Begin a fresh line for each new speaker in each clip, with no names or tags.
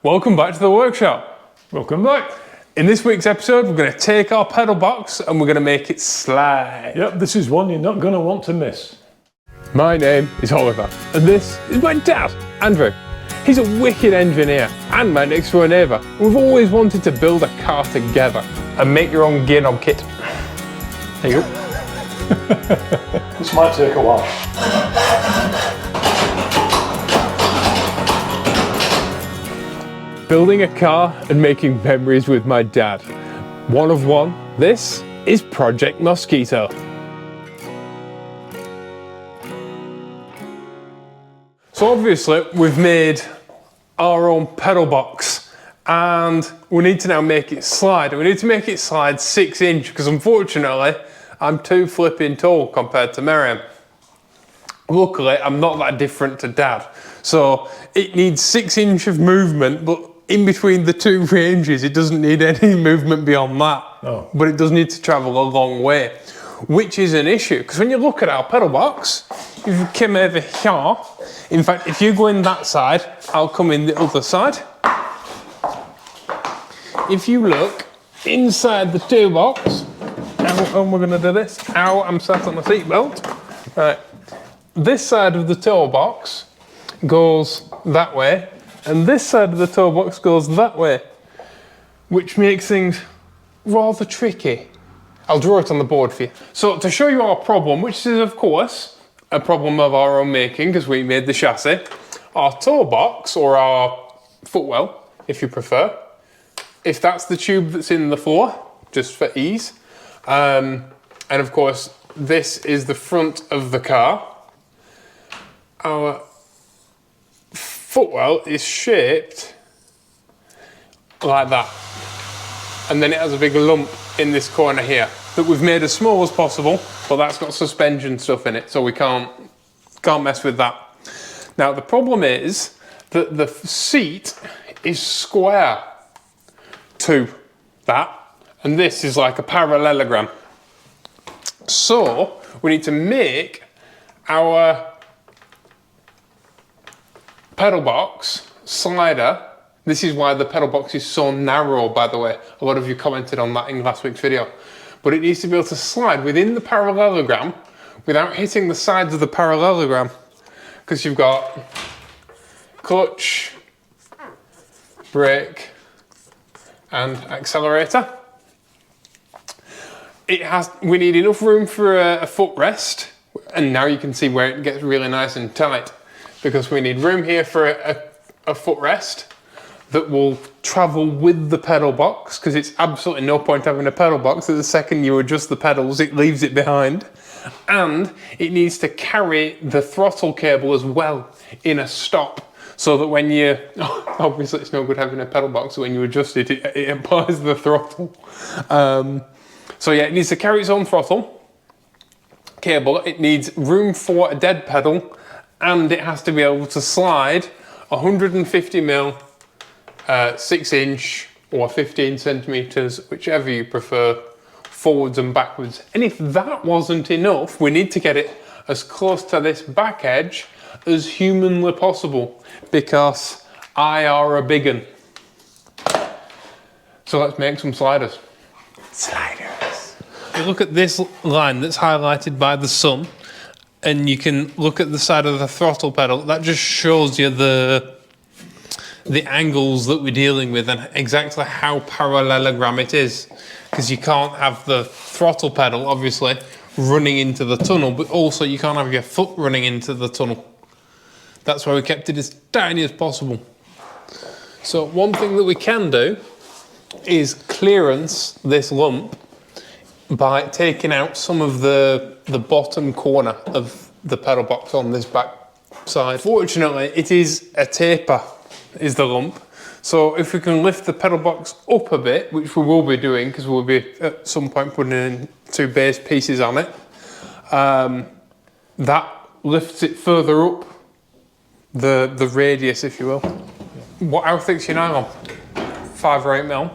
Welcome back to the workshop.
Welcome back.
In this week's episode, we're going to take our pedal box and we're going to make it slide.
Yep, this is one you're not going to want to miss.
My name is Oliver, and this is my dad, Andrew. He's a wicked engineer and my next door neighbour. We've always wanted to build a car together and make your own gear knob kit. There you go.
This might take a while.
Building a car and making memories with my dad. One of one, this is Project Mosquito. So obviously we've made our own pedal box and we need to now make it slide. We need to make it slide 6 inch because unfortunately I'm too flipping tall compared to Miriam. Luckily I'm not that different to Dad. So it needs 6 inch of movement, but in between the two ranges it doesn't need any movement beyond that.
Oh.
But it does need to travel a long way, which is an issue because when you look at our pedal box, if you come over here, in fact, if you go in that side, I'll come in the other side. If you look inside the toolbox, and we're gonna do this. Ow, I'm sat on a seatbelt. Right, this side of the toolbox goes that way, and this side of the toolbox goes that way, which makes things rather tricky. I'll draw it on the board for you. So to show you our problem, which is of course a problem of our own making because we made the chassis, our toe box or our footwell, if you prefer, if that's the tube that's in the floor, just for ease, and of course this is the front of the car. Our footwell is shaped like that, and then it has a big lump in this corner here that we've made as small as possible, but that's got suspension stuff in it, so we can't mess with that. Now the problem is that the seat is square to that, and this is like a parallelogram. So we need to make our pedal box slider. This is why the pedal box is so narrow, by the way. A lot of you commented on that in last week's video. But it needs to be able to slide within the parallelogram without hitting the sides of the parallelogram. Because you've got clutch, brake, and accelerator. We need enough room for a footrest. And now you can see where it gets really nice and tight. Because we need room here for a footrest that will travel with the pedal box, because it's absolutely no point having a pedal box that the second you adjust the pedals it leaves it behind, and it needs to carry the throttle cable as well in a stop, so that when you obviously it's no good having a pedal box, so when you adjust it, it applies the throttle. So yeah, it needs to carry its own throttle cable, it needs room for a dead pedal, and it has to be able to slide 150mm 6 inch or 15 centimeters, whichever you prefer, forwards and backwards. And if that wasn't enough, we need to get it as close to this back edge as humanly possible, because I are a big un. So let's make some sliders. Sliders. You look at this line that's highlighted by the sun, and you can look at the side of the throttle pedal. That just shows you the angles that we're dealing with and exactly how parallelogram it is, because you can't have the throttle pedal obviously running into the tunnel, but also you can't have your foot running into the tunnel. That's why we kept it as tiny as possible. So one thing that we can do is clearance this lump by taking out some of the bottom corner of the pedal box on this back side. Fortunately it is a taper is the lump, so if we can lift the pedal box up a bit, which we will be doing because we'll be at some point putting in 2 base pieces on it, that lifts it further up the radius, if you will. How thick's your nylon? 5 or 8 mil?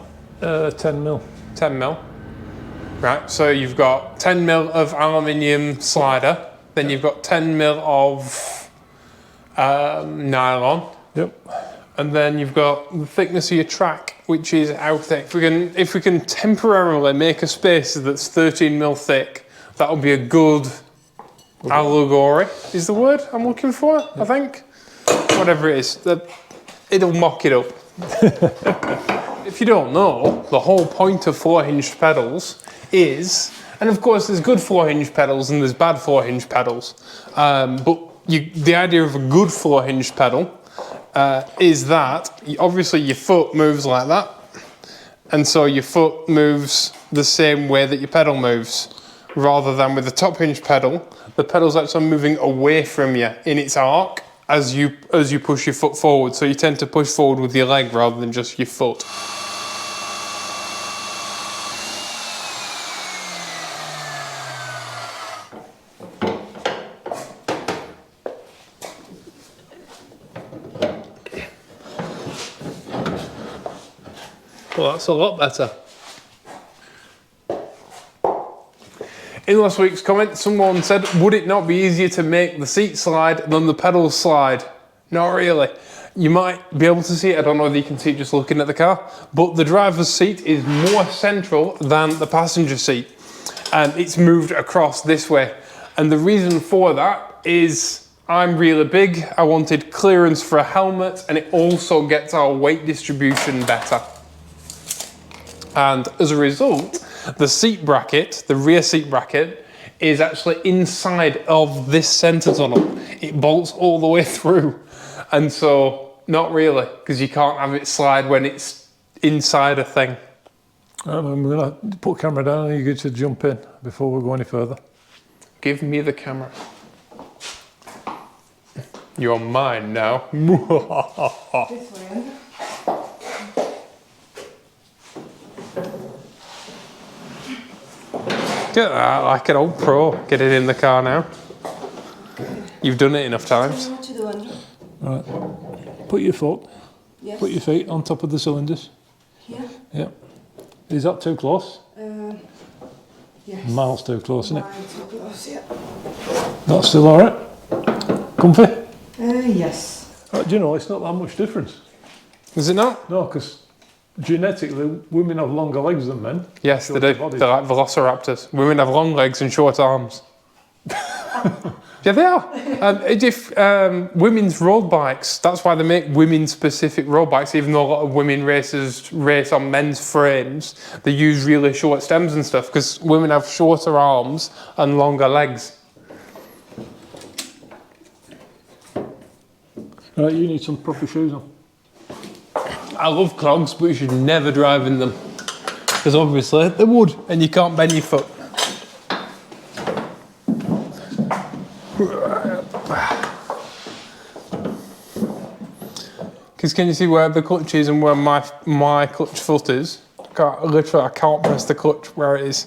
10 mil.
10 mil. Right, so you've got 10 mil of aluminium slider, then you've got 10 mil of nylon.
Yep.
And then you've got the thickness of your track, which is how thick. If we can temporarily make a space that's 13mm thick, that'll be a good allegory, is the word I'm looking for, I think. Whatever it is, it'll mock it up. If you don't know, the whole point of floor hinged pedals is, and of course there's good floor hinged pedals and there's bad floor hinged pedals, but the idea of a good floor hinged pedal is that obviously your foot moves like that, and so your foot moves the same way that your pedal moves, rather than with the top hinge pedal, the pedal's actually moving away from you in its arc as you push your foot forward. So you tend to push forward with your leg rather than just your foot. Well, that's a lot better. In last week's comment, someone said, would it not be easier to make the seat slide than the pedals slide? Not really. You might be able to see it, I don't know whether you can see it just looking at the car, but the driver's seat is more central than the passenger seat. And it's moved across this way. And the reason for that is I'm really big, I wanted clearance for a helmet, and it also gets our weight distribution better. And as a result, the seat bracket, the rear seat bracket, is actually inside of this centre tunnel. It bolts all the way through. And so, not really, because you can't have it slide when it's inside a thing.
I'm going to put camera down and you get to jump in before we go any further.
Give me the camera. You're mine now.
This way.
Get that, like an old pro. Get it in the car now. You've done it enough times.
What to do, Andrew?
Right. Put your foot,
Yes.
put your feet on top of the cylinders.
Here?
Yeah. Is that too close?
Yes.
Miles too close, isn't it?
Mine too close, yeah.
That's still alright? Comfy?
Yes.
Do you know, it's not that much difference.
Is it not?
No, because genetically, women have longer legs than men.
Yes, they do.
Shorter bodies.
They're like velociraptors. Women have long legs and short arms. Yeah, they are. If women's road bikes, that's why they make women-specific road bikes, even though a lot of women racers race on men's frames, they use really short stems and stuff, because women have shorter arms and longer legs.
Right, you need some proper shoes on.
I love clogs, but you should never drive in them, because obviously they would, and you can't bend your foot. Because can you see where the clutch is and where my clutch foot is? Literally, I can't press the clutch where it is.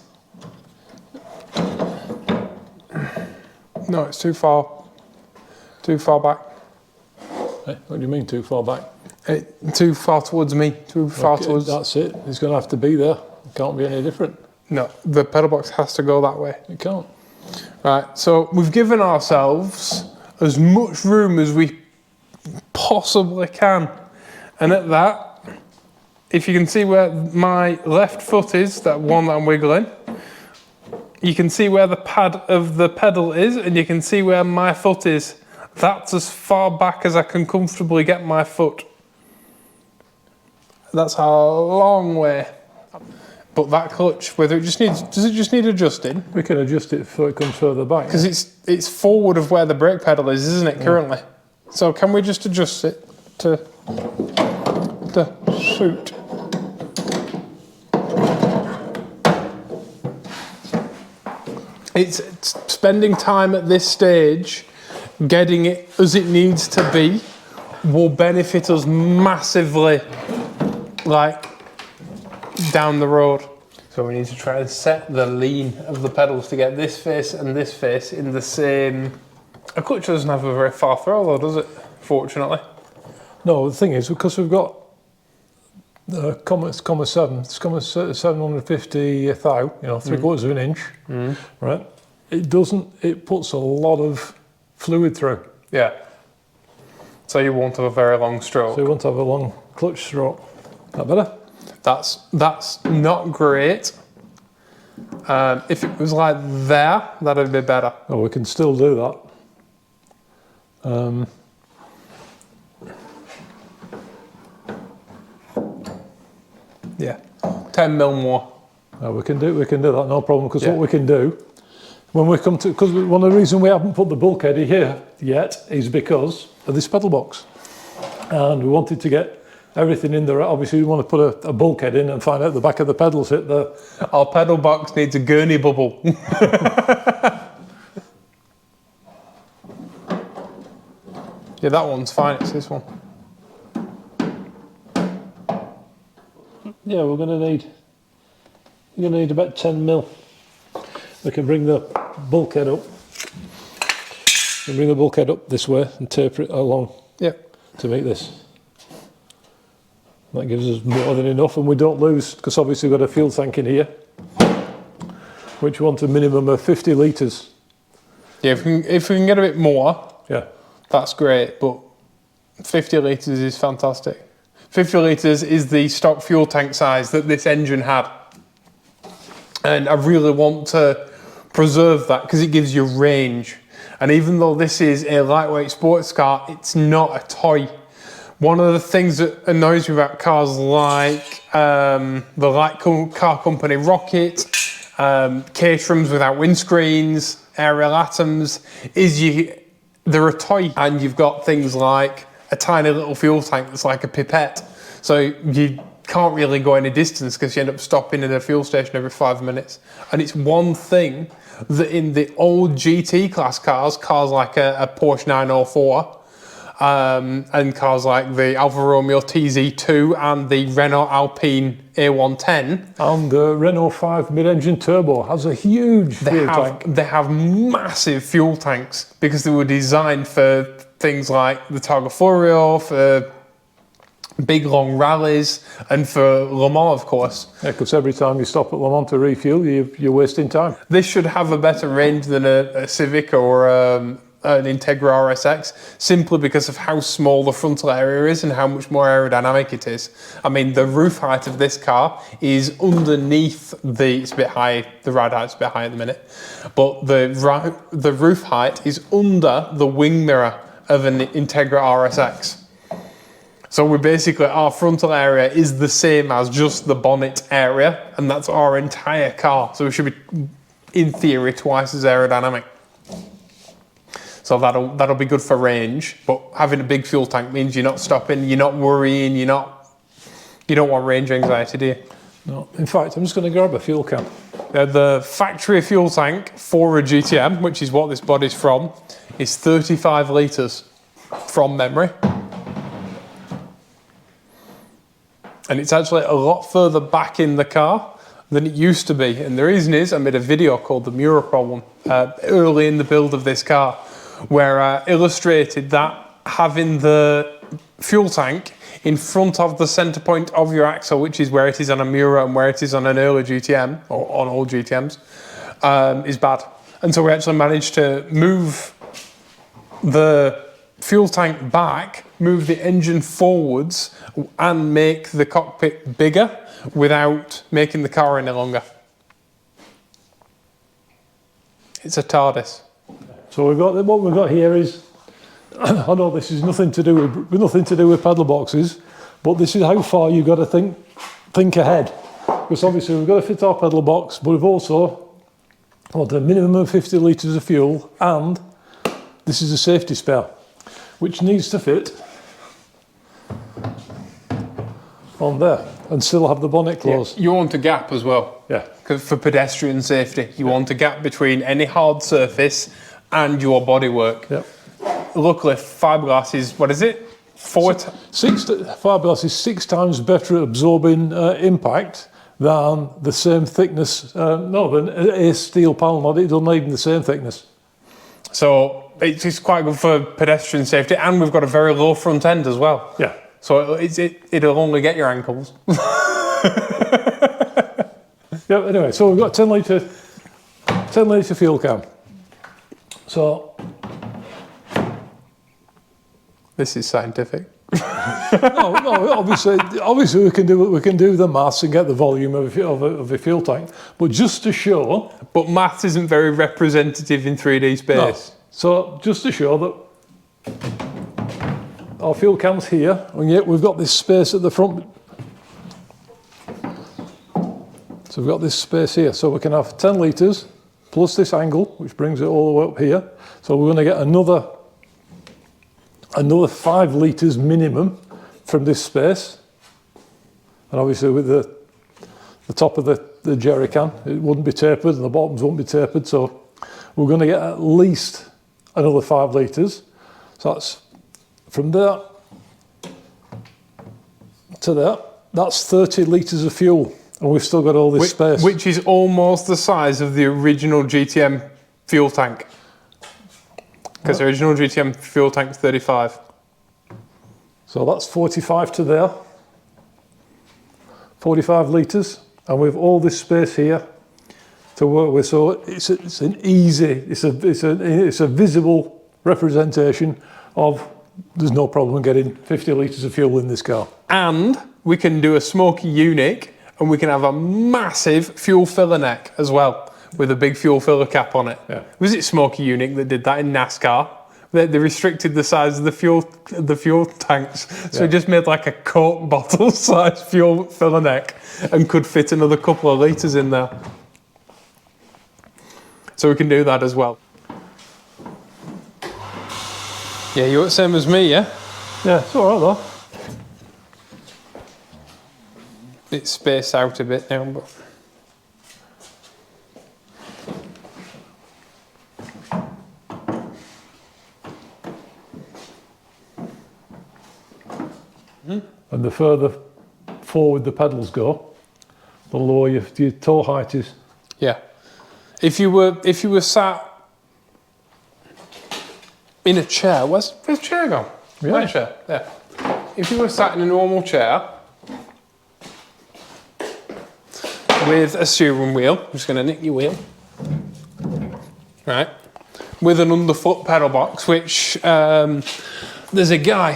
No, it's too far back.
Hey, what do you mean too far back?
Too far towards me. Too far towards.
That's it. It's going to have to be there. It can't be any different.
No, the pedal box has to go that way.
It can't.
Right, so we've given ourselves as much room as we possibly can. And at that, if you can see where my left foot is, that one that I'm wiggling, you can see where the pad of the pedal is, and you can see where my foot is. That's as far back as I can comfortably get my foot. That's a long way. But that clutch, whether it just needs, does it just need adjusting?
We can adjust it before it comes further back.
Because it's forward of where the brake pedal is, isn't it, currently? So can we just adjust it to suit? It's spending time at this stage, getting it as it needs to be, will benefit us massively, like, down the road. So we need to try and set the lean of the pedals to get this face and this face in the same. A clutch doesn't have a very far throw though, does it? Fortunately.
No, the thing is, because we've got the comma 7, it's comma 750 thou, you know, 3/4 of an inch, right? It puts a lot of fluid through.
Yeah. So you won't have a very long stroke.
So you won't have a long clutch stroke. That better?
That's not great. If it was like there, that'd be better.
Oh, we can still do that.
Yeah, 10 mil more.
We can do that, no problem. Because what we can do when we come to, because one of the reasons we haven't put the bulkhead here yet is because of this pedal box, and we wanted to get everything in there. Obviously, we want to put a bulkhead in and find out the back of the pedals hit the.
Our pedal box needs a gurney bubble. Yeah, that one's fine. It's this one.
Yeah, we're going to need about 10 mil. We can bring the bulkhead up. We bring the bulkhead up this way and taper it along.
Yeah.
To meet this. That gives us more than enough, and we don't lose, because obviously we've got a fuel tank in here, which we want a minimum of 50 litres.
Yeah, if we can get a bit more,
yeah,
that's great, but 50 litres is fantastic. 50 litres is the stock fuel tank size that this engine had. And I really want to preserve that because it gives you range. And even though this is a lightweight sports car, it's not a toy. One of the things that annoys me about cars like the light car company Rocket, Caterhams without windscreens, aerial atoms, is they're a toy, and you've got things like a tiny little fuel tank that's like a pipette. So you can't really go any distance because you end up stopping at a fuel station every 5 minutes. And it's one thing that in the old GT class cars like a Porsche 904, and cars like the Alfa Romeo TZ2 and the Renault Alpine A110.
And the Renault 5 mid-engine turbo has a huge fuel tank.
They have massive fuel tanks because they were designed for things like the Targa Florio, for big long rallies, and for Le Mans, of course.
Yeah, because every time you stop at Le Mans to refuel, you're wasting time.
This should have a better range than a Civic or an Integra RSX, simply because of how small the frontal area is and how much more aerodynamic it is. I mean, the roof height of this car is underneath it's a bit high, the ride height's a bit high at the minute, but the roof height is under the wing mirror of an Integra RSX. So we basically, our frontal area is the same as just the bonnet area, and that's our entire car. So we should be, in theory, twice as aerodynamic. So that'll be good for range, but having a big fuel tank means you're not stopping, you're not worrying, you don't want range anxiety, do you?
No. In fact, I'm just going to grab a fuel can.
The factory fuel tank for a GTM, which is what this body's from, is 35 litres from memory. And it's actually a lot further back in the car than it used to be. And the reason is I made a video called The Mirror Problem early in the build of this car, where I illustrated that having the fuel tank in front of the centre point of your axle, which is where it is on a Miura and where it is on an early GTM, or on all GTMs, is bad. And so we actually managed to move the fuel tank back, move the engine forwards, and make the cockpit bigger without making the car any longer. It's a TARDIS.
So what we've got here is, I know this is nothing to do with pedal boxes, but this is how far you've got to think ahead. Because obviously we've got to fit our pedal box, but we've also got a minimum of 50 litres of fuel, and this is a safety spare, which needs to fit on there and still have the bonnet closed.
Yeah. You want a gap as well.
Yeah.
Because for pedestrian safety, you want a gap between any hard surface and your bodywork.
Yep.
Luckily, fiberglass is, what is it?
Fiberglass is 6 times better at absorbing impact than the same thickness, than a steel panel mod. It doesn't even the same thickness.
So it's quite good for pedestrian safety, and we've got a very low front end as well.
Yeah.
So it'll only get your ankles.
Yeah. Anyway, so we've got 10 litre fuel can. So
This is scientific.
No, obviously we can do the maths and get the volume of a fuel tank, but just to show.
But maths isn't very representative in 3D space.
No. So just to show that our fuel can's here, and yet we've got this space at the front. So we've got this space here, so we can have 10 litres plus this angle, which brings it all the way up here. So we're going to get another 5 litres minimum from this space. And obviously with the top of the jerry can, it wouldn't be tapered and the bottoms won't be tapered. So we're going to get at least another 5 litres. So that's from there to there. That's 30 litres of fuel. And we've still got all this space.
Which is almost the size of the original GTM fuel tank. Because the original GTM fuel tank is 35.
So that's 45 to there. 45 litres. And we've all this space here to work with. So it's an easy, it's a visible representation of there's no problem getting 50 litres of fuel in this car.
And we can do a smoky unique, and we can have a massive fuel filler neck as well, with a big fuel filler cap on it.
Yeah.
Was it Smoky Unique that did that in NASCAR? They restricted the size of the fuel tanks, so it just made like a Coke bottle size fuel filler neck and could fit another couple of litres in there. So we can do that as well. Yeah, you're the same as me, yeah?
Yeah, it's all right though.
It's spaced out a bit now, but...
And the further forward the pedals go, the lower your toe height is.
Yeah. If you were sat in a chair, where's the chair gone?
Yeah.
My chair, yeah. If you were sat in a normal chair with a steering wheel, I'm just going to nick your wheel, right, with an underfoot pedal box, which there's a guy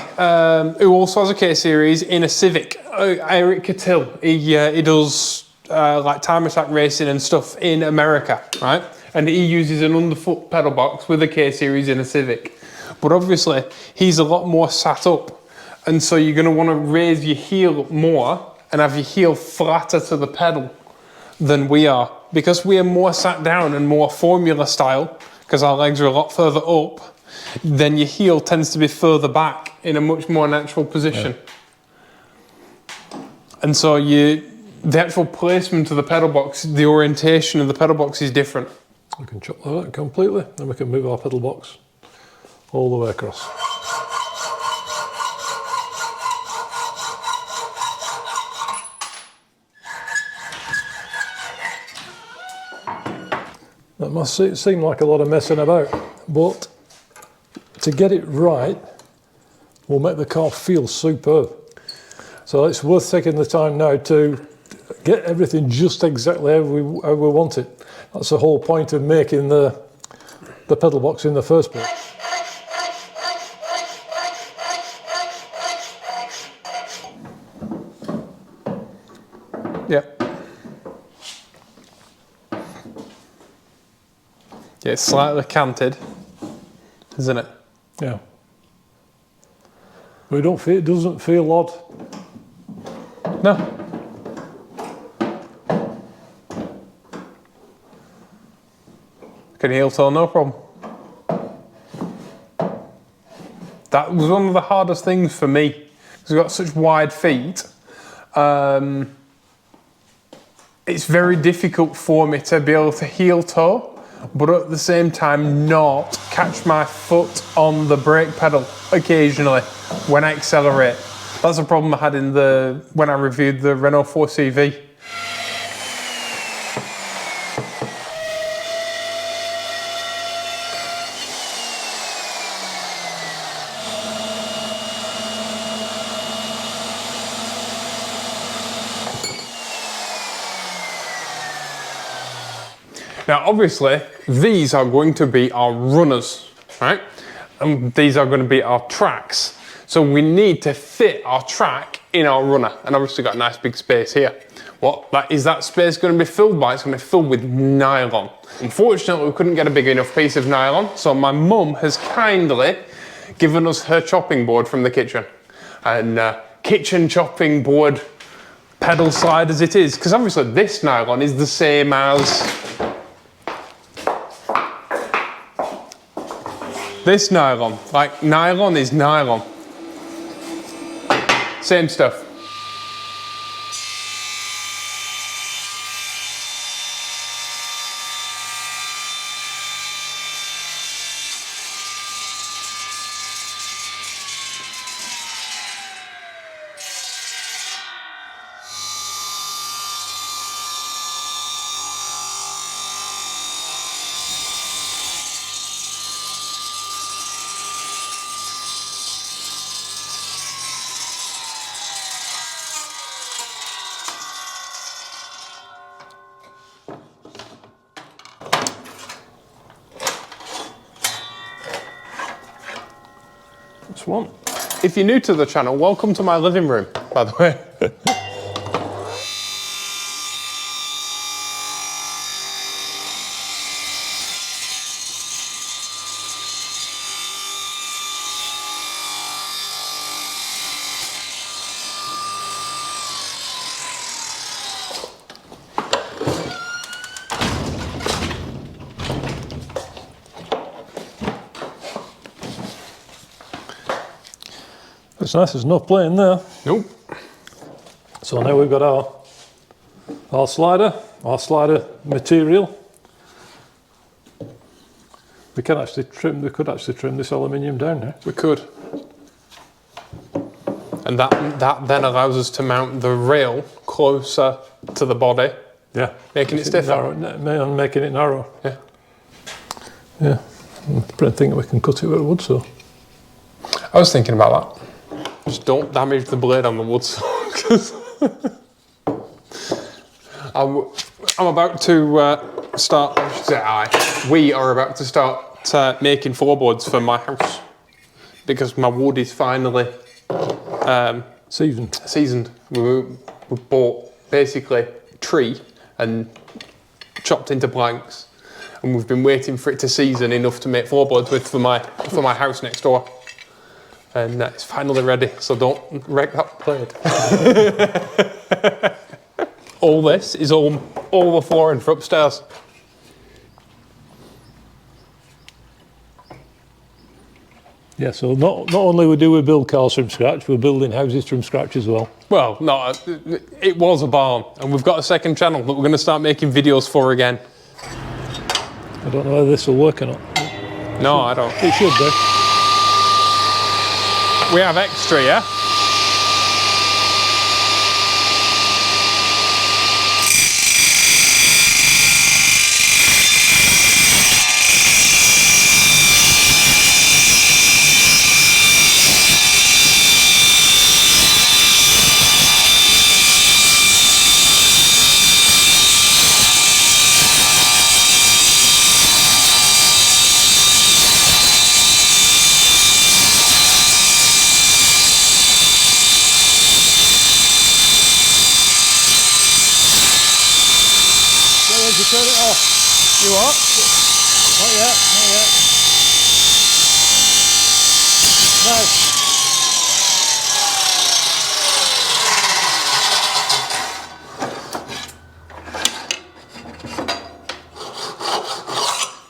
who also has a K-Series in a Civic, Eric Cattell. He does like time attack racing and stuff in America, right? And he uses an underfoot pedal box with a K-Series in a Civic. But obviously, he's a lot more sat up. And so you're going to want to raise your heel more and have your heel flatter to the pedal than we are. Because we are more sat down and more formula style, because our legs are a lot further up, then your heel tends to be further back in a much more natural position. Yeah. And so the actual placement of the pedal box, the orientation of the pedal box is different.
We can chop that out completely, then we can move our pedal box all the way across. That must seem like a lot of messing about, but to get it right will make the car feel superb. So it's worth taking the time now to get everything just exactly how we want it. That's the whole point of making the pedal box in the first place.
Yeah. Yeah, it's slightly canted, isn't it?
Yeah. But it doesn't feel odd.
No. Can heel toe, no problem. That was one of the hardest things for me, because we've got such wide feet. It's very difficult for me to be able to heel toe, but at the same time not catch my foot on the brake pedal occasionally when I accelerate. That's a problem I had when I reviewed the Renault 4CV. Now, obviously, these are going to be our runners, right? And these are going to be our tracks. So we need to fit our track in our runner, and obviously got a nice big space here. Is that space going to be filled by? It's going to be filled with nylon. Unfortunately, we couldn't get a big enough piece of nylon, so my mum has kindly given us her chopping board from the kitchen. And kitchen chopping board pedal slide as it is, because obviously this nylon is the same as this nylon. Like, nylon is nylon. Same stuff.
That's one.
If you're new to the channel, welcome to my living room, by the way.
It's nice, there's no plate in there.
Nope.
So now we've got our slider material. We could actually trim this aluminium down now.
We could. And that then allows us to mount the rail closer to the body.
Yeah.
Making it stiffer.
Making it narrow.
Yeah.
Yeah. I'm thinking we can cut it with wood saw.
I was thinking about that. Just don't damage the blade on the wood saw, because I'm about to start, I should say we are about to start making floorboards for my house, because my wood is finally seasoned. We bought basically tree and chopped into planks, and we've been waiting for it to season enough to make floorboards with for my house next door. And it's finally ready, so don't wreck that plate. All this is all the flooring for upstairs.
Yeah, so not only do we build cars from scratch, we're building houses from scratch as well.
Well, no, it was a barn, and we've got a second channel that we're going to start making videos for again.
I don't know whether this will work or not.
No, I don't.
It should do.
We have extra, yeah?
Turn it off.
You what?
Not yet, not yet.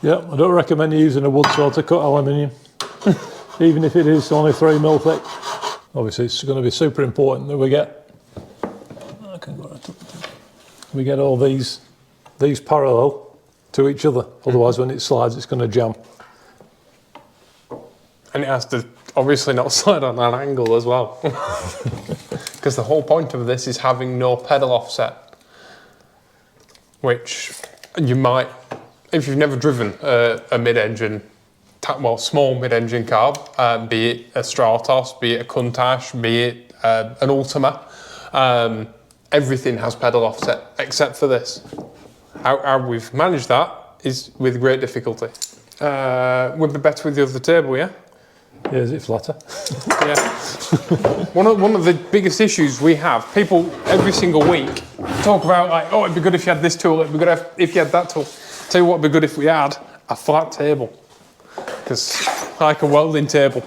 Yeah, I don't recommend using a wood saw to cut aluminium, even if it is only 3mm thick. Obviously, it's going to be super important that we get all these parallel to each other. Otherwise, when it slides, it's going to jam.
And it has to obviously not slide on an angle as well. Because the whole point of this is having no pedal offset. Which you might, if you've never driven a mid-engine, small mid-engine car, be it a Stratos, be it a Countach, be it an Ultima, everything has pedal offset except for this. How we've managed that is with great difficulty. Would be better with the other table, yeah?
Yeah, is it flatter?
Yeah. One of the biggest issues we have, people every single week talk about like, oh, it'd be good if you had this tool, it'd be good if you had that tool. Tell you what would be good if we had a flat table. Because like a welding table.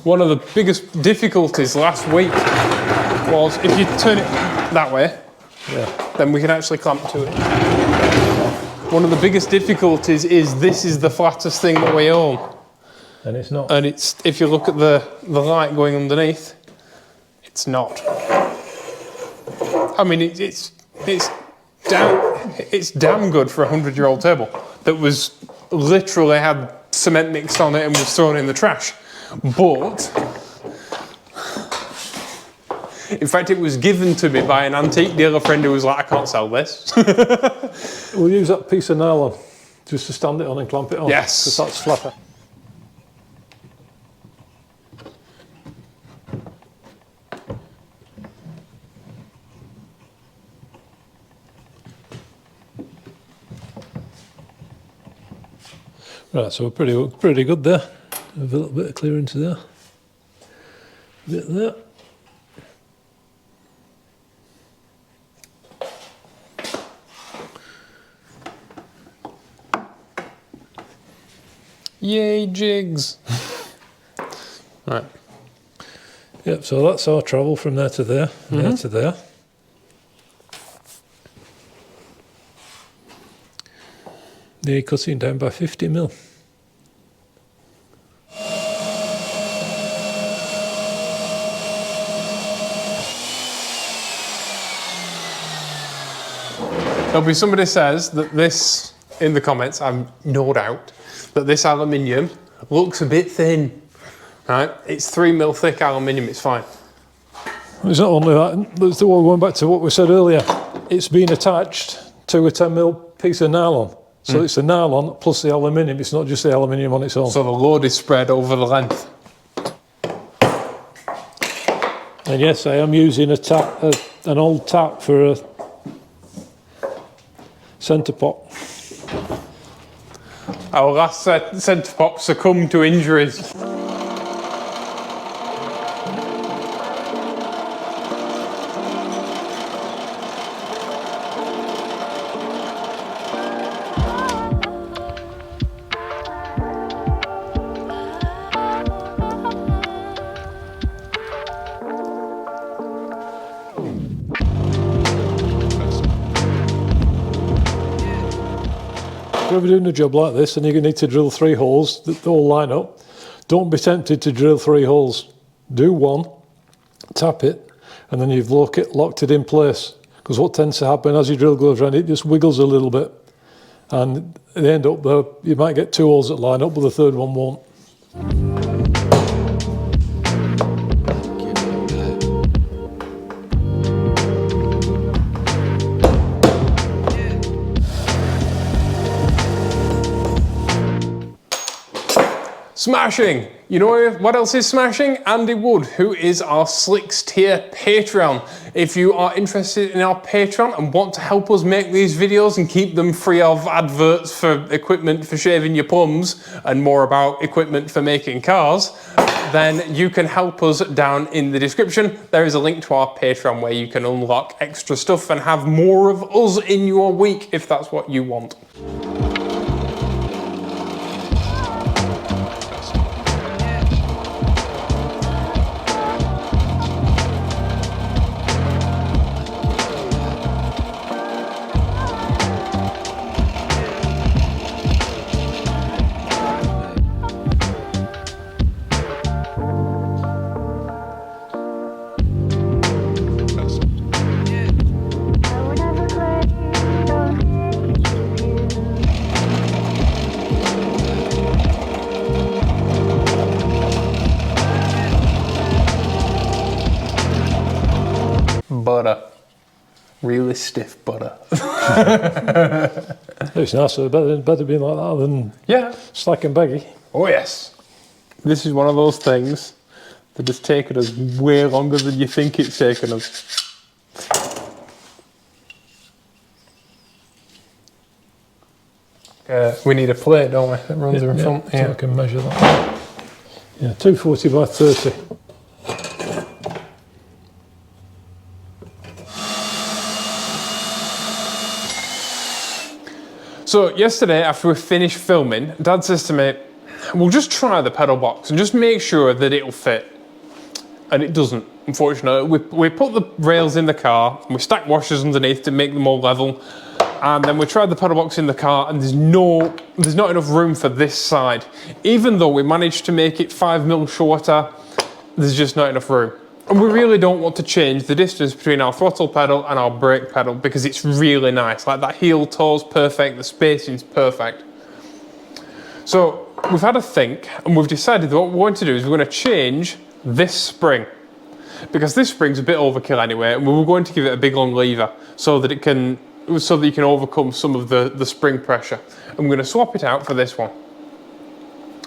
One of the biggest difficulties last week was if you turn it that way, then we can actually clamp to it. One of the biggest difficulties is this is the flattest thing that we own.
And it's not.
And it's, if you look at the light going underneath, it's not. I mean, it's damn good for a 100-year-old table that was literally had cement mixed on it and was thrown in the trash. But in fact, it was given to me by an antique dealer friend who was like, I can't sell this.
We'll use that piece of nylon just to stand it on and clamp it on.
Yes.
Because that's flatter. Right, so we're pretty good there. A little bit of clearance there. A bit there.
Yay, jigs. Right.
Yep, so that's our travel from there to there, there to there. They're cutting down by 50 mil.
There'll be somebody says that this, in the comments, I've no doubt, that this aluminium looks a bit thin, right? It's 3 mil thick aluminium, it's fine.
It's not only that, going back to what we said earlier, it's been attached to a 10 mil piece of nylon. So it's the nylon plus the aluminium, it's not just the aluminium on its own.
So the load is spread over the length.
And yes, I am using an old tap for a centre pot.
Our last centre pop succumbed to injuries.
If you're doing a job like this and you're going to need to drill 3 holes that all line up, don't be tempted to drill 3 holes. Do one, tap it, and then you've locked it in place. Because what tends to happen as your drill goes around, it just wiggles a little bit. And at the end up there, you might get 2 holes that line up, but the third one won't.
Smashing! You know what else is smashing? Andy Wood, who is our Slicks tier Patreon. If you are interested in our Patreon and want to help us make these videos and keep them free of adverts for equipment for shaving your plums and more about equipment for making cars, then you can help us down in the description. There is a link to our Patreon where you can unlock extra stuff and have more of us in your week if that's what you want. Butter. Really stiff butter.
It's nicer, better being like that than slack and baggy.
Oh yes. This is one of those things that has taken us way longer than you think it's taken us. we need a plate, don't we, that runs in front.
So I can measure that. Yeah, 240 by 30.
So yesterday, after we finished filming, Dad says to me, we'll just try the pedal box and just make sure that it'll fit. And it doesn't, unfortunately. We put the rails in the car, and we stacked washers underneath to make them all level. And then we tried the pedal box in the car, and there's not enough room for this side. Even though we managed to make it 5mm shorter, there's just not enough room. And we really don't want to change the distance between our throttle pedal and our brake pedal because it's really nice. Like that heel toe's perfect, the spacing's perfect. So we've had a think, and we've decided that what we're going to do is we're going to change this spring. Because this spring's a bit overkill anyway, and we were going to give it a big long lever so that you can overcome some of the spring pressure. And we're going to swap it out for this one,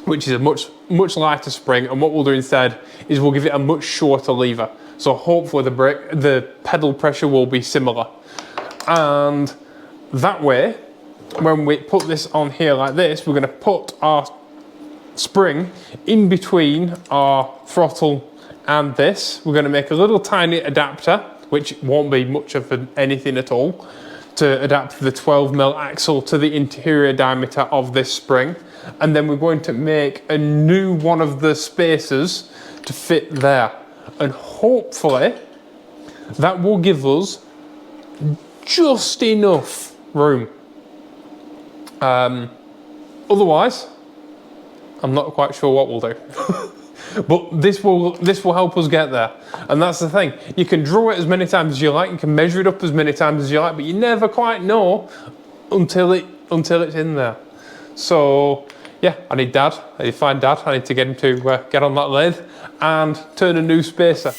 which is a much lighter spring, and what we'll do instead is we'll give it a much shorter lever. So hopefully the pedal pressure will be similar. And that way, when we put this on here like this, we're going to put our spring in between our throttle and this. We're going to make a little tiny adapter, which won't be much of anything at all, to adapt the 12mm axle to the interior diameter of this spring. And then we're going to make a new one of the spacers to fit there. And hopefully that will give us just enough room. Otherwise, I'm not quite sure what we'll do. But this will help us get there. And that's the thing. You can draw it as many times as you like, you can measure it up as many times as you like, but you never quite know until it's in there. So yeah, I need Dad. I need to find Dad. I need to get him to get on that lathe and turn a new spacer.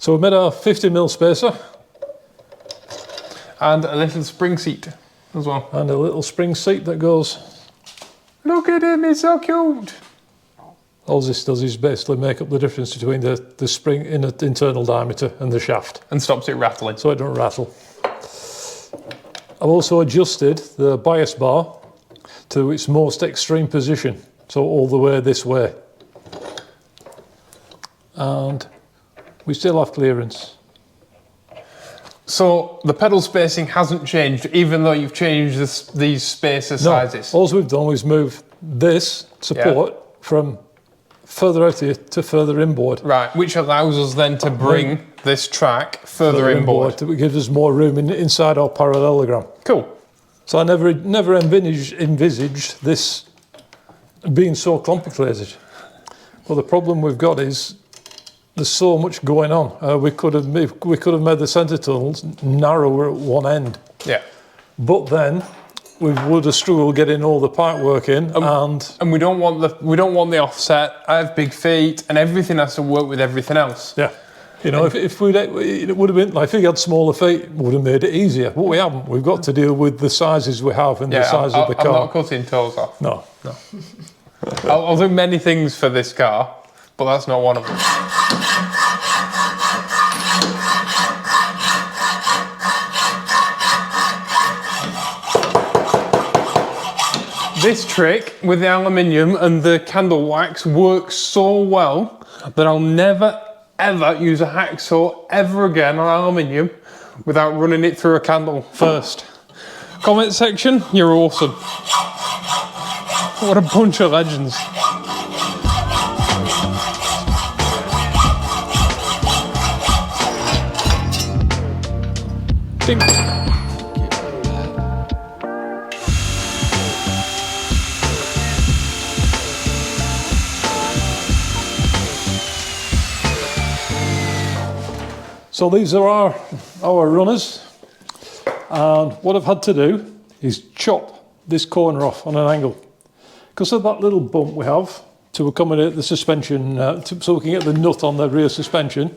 So we made our 50mm spacer.
And a little spring seat as well.
And a little spring seat that goes.
Look at him, he's so cute.
All this does is basically make up the difference between the spring internal diameter and the shaft.
And stops it rattling.
So it don't rattle. I've also adjusted the bias bar to its most extreme position. So all the way this way. And we still have clearance.
So the pedal spacing hasn't changed, even though you've changed these spacer sizes?
All we've done is move this support from further out here to further inboard.
Right, which allows us then to bring this track further inboard.
It gives us more room inside our parallelogram.
Cool.
So I never envisaged this being so complicated. Well, the problem we've got is there's so much going on. We could have made the centre tunnels narrower at one end.
Yeah.
But then we would have struggled getting all the pipe work in, and
we don't want the offset. I have big feet, and everything has to work with everything else.
Yeah. You know, if it would have been like if we had smaller feet, it would have made it easier. But we haven't. We've got to deal with the sizes we have and the size of the car.
I'm not cutting toes off.
No.
I'll do many things for this car, but that's not one of them. This trick with the aluminium and the candle wax works so well that I'll never ever use a hacksaw ever again on aluminium without running it through a candle first. Comment section, you're awesome. What a bunch of legends. Ding.
So these are our runners, and what I've had to do is chop this corner off on an angle because of that little bump we have to accommodate the suspension, so we can get the nut on the rear suspension.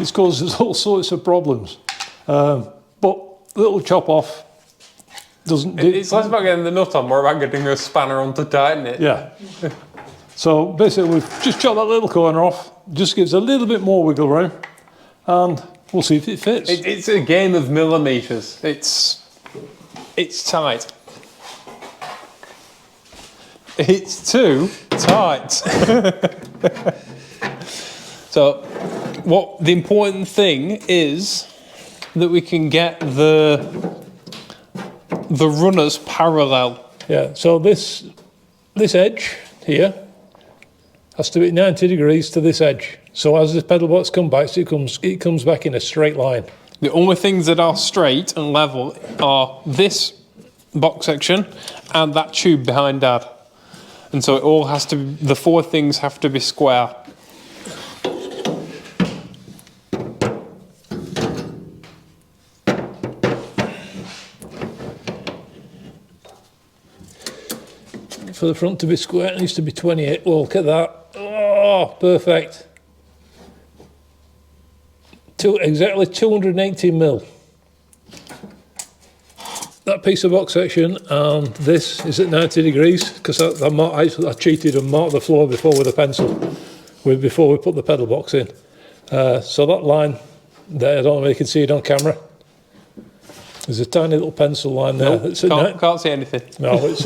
It's caused us all sorts of problems, but the little chop off doesn't.
It's less about getting the nut on, more about getting a spanner on to tighten it.
Yeah. So basically, we've just chopped that little corner off. Just gives a little bit more wiggle room. And we'll see if it fits.
It's a game of millimeters. It's tight. It's too tight. So, what the important thing is that we can get the runners parallel.
Yeah. So this edge here has to be 90 degrees to this edge. So as the pedal box comes back, it comes back in a straight line.
The only things that are straight and level are this box section and that tube behind Dad. And so it all has to be, the four things have to be square.
For the front to be square, it needs to be 28. Well, look at that. Oh, perfect. Exactly 280 mil. That piece of box section and this is at 90 degrees because I cheated and marked the floor before with a pencil before we put the pedal box in. So that line there, I don't know if you can see it on camera. There's a tiny little pencil line there.
Nope, can't see anything.
No, it's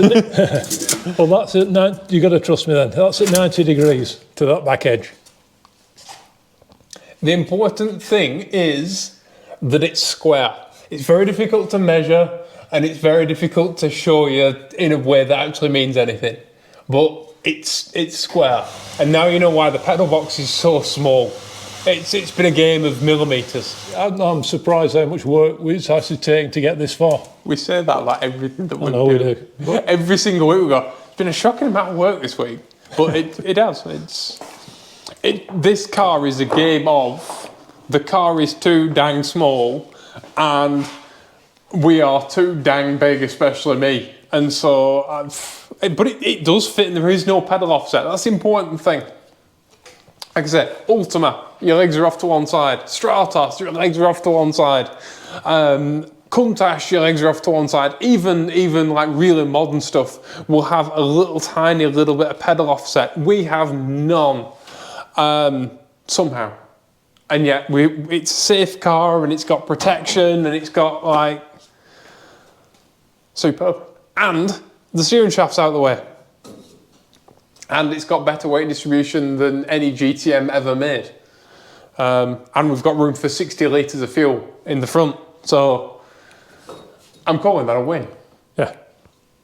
well, that's at 90. You got to trust me then. That's at 90 degrees to that back edge.
The important thing is that it's square. It's very difficult to measure and it's very difficult to show you in a way that actually means anything. But it's square. And now you know why the pedal box is so small. It's been a game of millimeters.
I'm surprised how much work it's actually taken to get this far.
We say that like everything that we do.
We do.
Every single week we go, it's been a shocking amount of work this week. But it has. This car is a game of the car is too dang small and we are too dang big, especially me. And so, but it does fit and there is no pedal offset. That's the important thing. Like I said, Ultima, your legs are off to one side. Stratos, your legs are off to one side. Countach, your legs are off to one side. Even like really modern stuff will have a little tiny little bit of pedal offset. We have none. Somehow, and yet it's a safe car and it's got protection and it's got like superb, and the steering shaft's out of the way, and it's got better weight distribution than any GTM ever made, and we've got room for 60 litres of fuel in the front, so I'm calling that a win.
Yeah,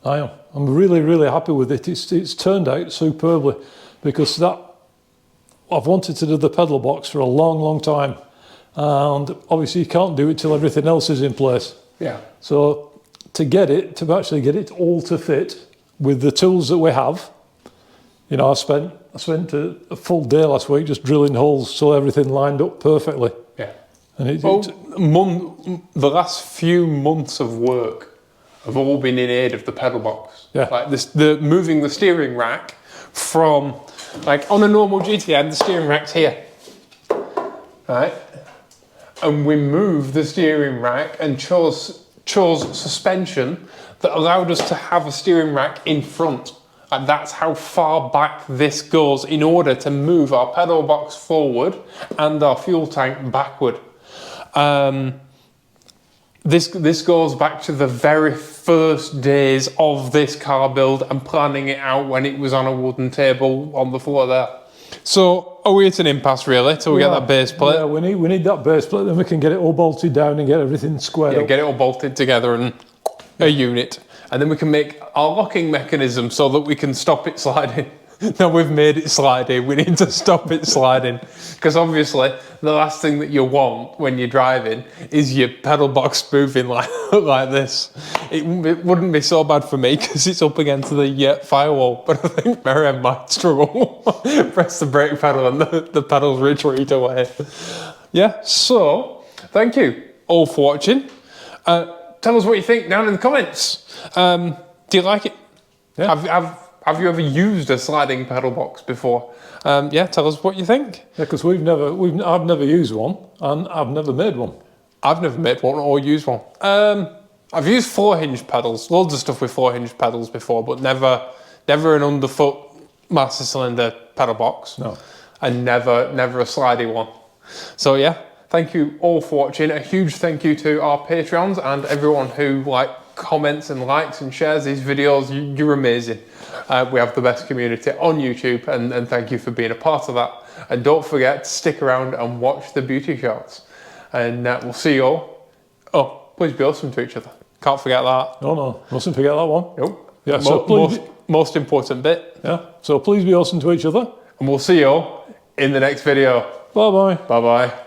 I am. I'm really happy with it. It's turned out superbly because I've wanted to do the pedal box for a long time, and obviously you can't do it till everything else is in place.
Yeah.
So to actually get it all to fit with the tools that we have, you know, I spent a full day last week just drilling holes so everything lined up perfectly.
Yeah.
And
the last few months of work have all been in aid of the pedal box.
Yeah.
Like moving the steering rack from, like on a normal GTM, the steering rack's here, right? And we moved the steering rack and chose suspension that allowed us to have a steering rack in front. And that's how far back this goes in order to move our pedal box forward and our fuel tank backward. This goes back to the very first days of this car build and planning it out when it was on a wooden table on the floor there. So are we at an impasse really till we get that base plate?
Yeah, we need that base plate, then we can get it all bolted down and get everything squared up.
Get it all bolted together and a unit. And then we can make our locking mechanism so that we can stop it sliding. Now we've made it sliding, we need to stop it sliding. Because obviously, the last thing that you want when you're driving is your pedal box moving like this. It wouldn't be so bad for me because it's up against the firewall, but I think Miriam might struggle. Press the brake pedal and the pedals retreat away. Yeah, so thank you all for watching. Tell us what you think down in the comments. Do you like it? Yeah. Have you ever used a sliding pedal box before? Yeah, tell us what you think.
Yeah, because I've never used one, and I've never made one.
I've never made one or used one. I've used 4-hinge pedals, loads of stuff with 4-hinge pedals before, but never an underfoot master cylinder pedal box.
No.
And never a sliding one. So yeah, thank you all for watching. A huge thank you to our Patreons and everyone who comments and likes and shares these videos. You're amazing. We have the best community on YouTube, and thank you for being a part of that. And don't forget to stick around and watch the beauty shots. And we'll see you all. Oh, please be awesome to each other. Can't forget that.
No, mustn't forget that one.
Nope.
Yeah, so please,
most important bit.
Yeah, so please be awesome to each other.
And we'll see you all in the next video.
Bye-bye.
Bye-bye.